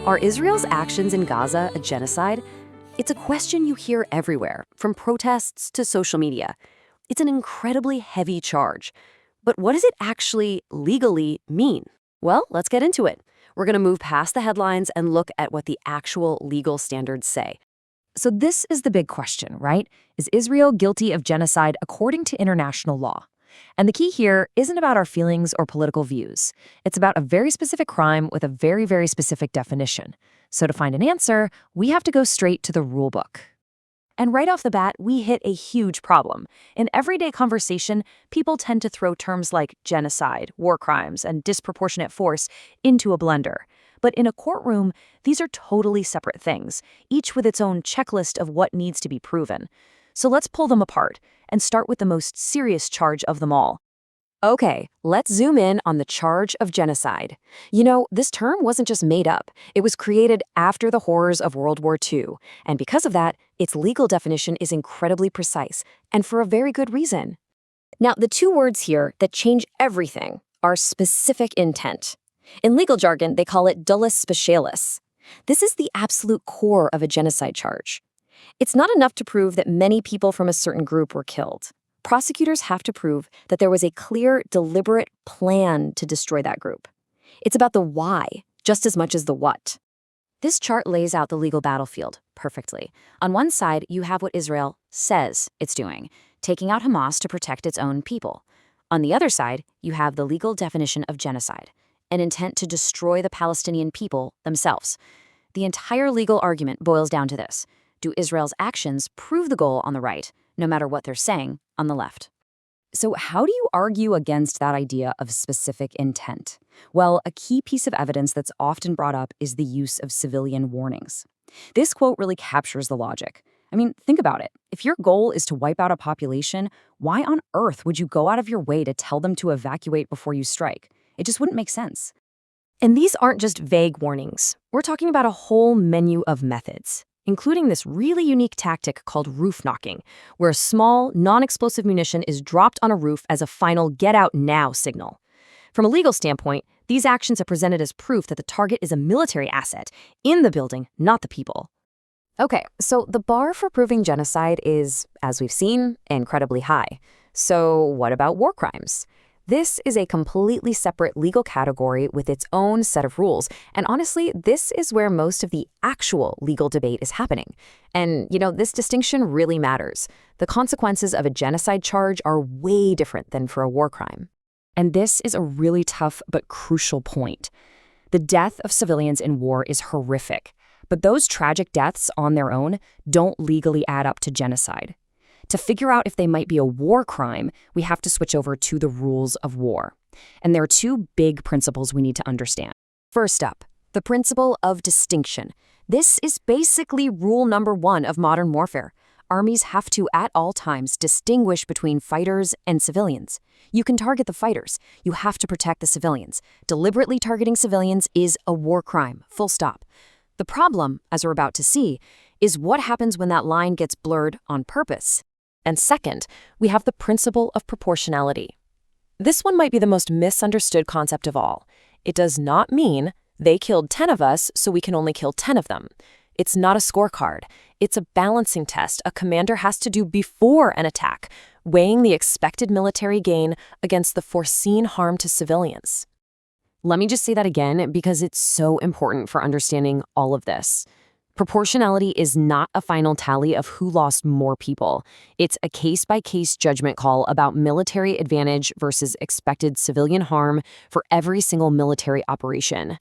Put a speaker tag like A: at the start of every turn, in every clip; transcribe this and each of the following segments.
A: Are Israel's actions in Gaza a genocide? It's a question you hear everywhere, from protests to social media. It's an incredibly heavy charge. But what does it actually legally mean? Well, let's get into it. We're going to move past the headlines and look at what the actual legal standards say.
B: So this is the big question, right? Is Israel guilty of genocide according to international law? And the key here isn't about our feelings or political views. It's about a very specific crime with a very, very specific definition. So to find an answer, we have to go straight to the rule book. And right off the bat, we hit a huge problem. In everyday conversation, people tend to throw terms like genocide, war crimes, and disproportionate force into a blender. But in a courtroom, these are totally separate things, each with its own checklist of what needs to be proven. So let's pull them apart and start with the most serious charge of them all.
A: Okay, let's zoom in on the charge of genocide. You know, this term wasn't just made up. It was created after the horrors of World War II. And because of that, its legal definition is incredibly precise, and for a very good reason. Now, the two words here that change everything are specific intent. In legal jargon, they call it dolus specialis. This is the absolute core of a genocide charge. It's not enough to prove that many people from a certain group were killed. Prosecutors have to prove that there was a clear, deliberate plan to destroy that group. It's about the why, just as much as the what. This chart lays out the legal battlefield perfectly. On one side, you have what Israel says it's doing, taking out Hamas to protect its own people. On the other side, you have the legal definition of genocide, an intent to destroy the Palestinian people themselves. The entire legal argument boils down to this. Do Israel's actions prove the goal on the right, no matter what they're saying on the left?
B: So how do you argue against that idea of specific intent? Well, a key piece of evidence that's often brought up is the use of civilian warnings. This quote really captures the logic. I mean, think about it. If your goal is to wipe out a population, why on earth would you go out of your way to tell them to evacuate before you strike? It just wouldn't make sense.
A: And these aren't just vague warnings. We're talking about a whole menu of methods, including this really unique tactic called roof knocking, where a small, non-explosive munition is dropped on a roof as a final get-out-now signal. From a legal standpoint, these actions are presented as proof that the target is a military asset in the building, not the people. Okay, so the bar for proving genocide is, as we've seen, incredibly high. So what about war crimes? This is a completely separate legal category with its own set of rules. And honestly, this is where most of the actual legal debate is happening. And, this distinction really matters. The consequences of a genocide charge are way different than for a war crime.
B: And this is a really tough but crucial point. The death of civilians in war is horrific, but those tragic deaths on their own don't legally add up to genocide. To figure out if they might be a war crime, we have to switch over to the rules of war. And there are two big principles we need to understand.
A: First up, the principle of distinction. This is basically rule number one of modern warfare. Armies have to, at all times, distinguish between fighters and civilians. You can target the fighters. You have to protect the civilians. Deliberately targeting civilians is a war crime, full stop. The problem, as we're about to see, is what happens when that line gets blurred on purpose. And second, we have the principle of proportionality. This one might be the most misunderstood concept of all. It does not mean they killed 10 of us, so we can only kill 10 of them. It's not a scorecard. It's a balancing test a commander has to do before an attack, weighing the expected military gain against the foreseen harm to civilians. Let me just say that again because it's so important for understanding all of this. Proportionality is not a final tally of who lost more people. It's a case-by-case judgment call about military advantage versus expected civilian harm for every single military operation.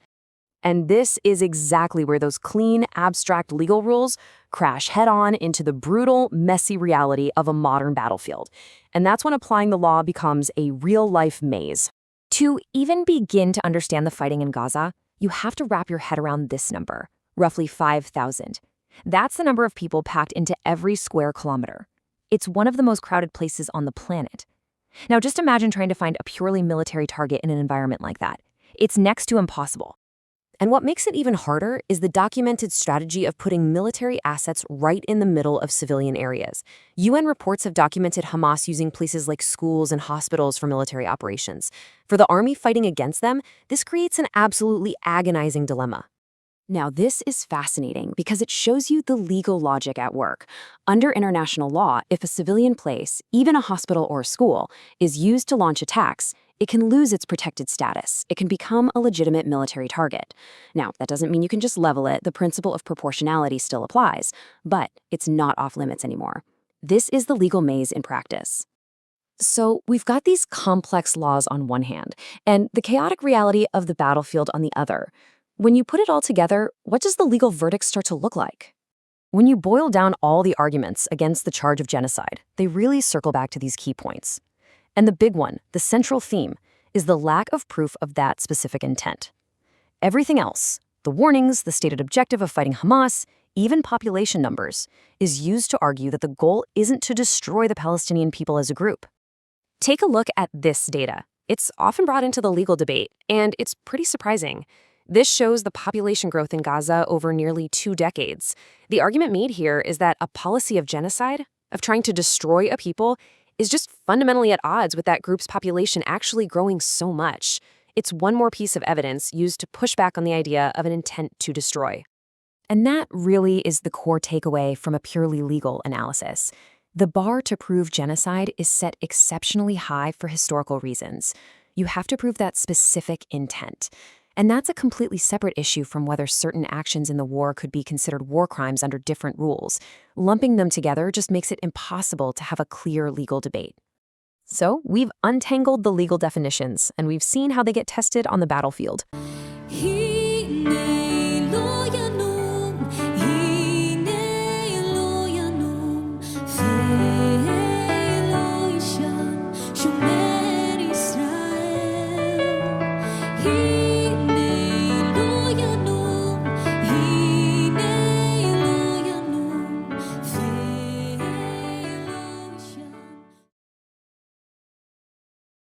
A: And this is exactly where those clean, abstract legal rules crash head-on into the brutal, messy reality of a modern battlefield. And that's when applying the law becomes a real-life maze. To even begin to understand the fighting in Gaza, you have to wrap your head around this number. Roughly 5,000. That's the number of people packed into every square kilometer. It's one of the most crowded places on the planet. Now just imagine trying to find a purely military target in an environment like that. It's next to impossible. And what makes it even harder is the documented strategy of putting military assets right in the middle of civilian areas. UN reports have documented Hamas using places like schools and hospitals for military operations. For the army fighting against them, this creates an absolutely agonizing dilemma. Now, this is fascinating because it shows you the legal logic at work. Under international law, if a civilian place, even a hospital or a school, is used to launch attacks, it can lose its protected status. It can become a legitimate military target. Now, that doesn't mean you can just level it. The principle of proportionality still applies, but it's not off limits anymore. This is the legal maze in practice. So we've got these complex laws on one hand, and the chaotic reality of the battlefield on the other. When you put it all together, what does the legal verdict start to look like? When you boil down all the arguments against the charge of genocide, they really circle back to these key points. And the big one, the central theme, is the lack of proof of that specific intent. Everything else, the warnings, the stated objective of fighting Hamas, even population numbers, is used to argue that the goal isn't to destroy the Palestinian people as a group. Take a look at this data. It's often brought into the legal debate, and it's pretty surprising. This shows the population growth in Gaza over nearly 2 decades. The argument made here is that a policy of genocide, of trying to destroy a people, is just fundamentally at odds with that group's population actually growing so much. It's one more piece of evidence used to push back on the idea of an intent to destroy. And that really is the core takeaway from a purely legal analysis. The bar to prove genocide is set exceptionally high for historical reasons. You have to prove that specific intent. And that's a completely separate issue from whether certain actions in the war could be considered war crimes under different rules. Lumping them together just makes it impossible to have a clear legal debate. So we've untangled the legal definitions, and we've seen how they get tested on the battlefield.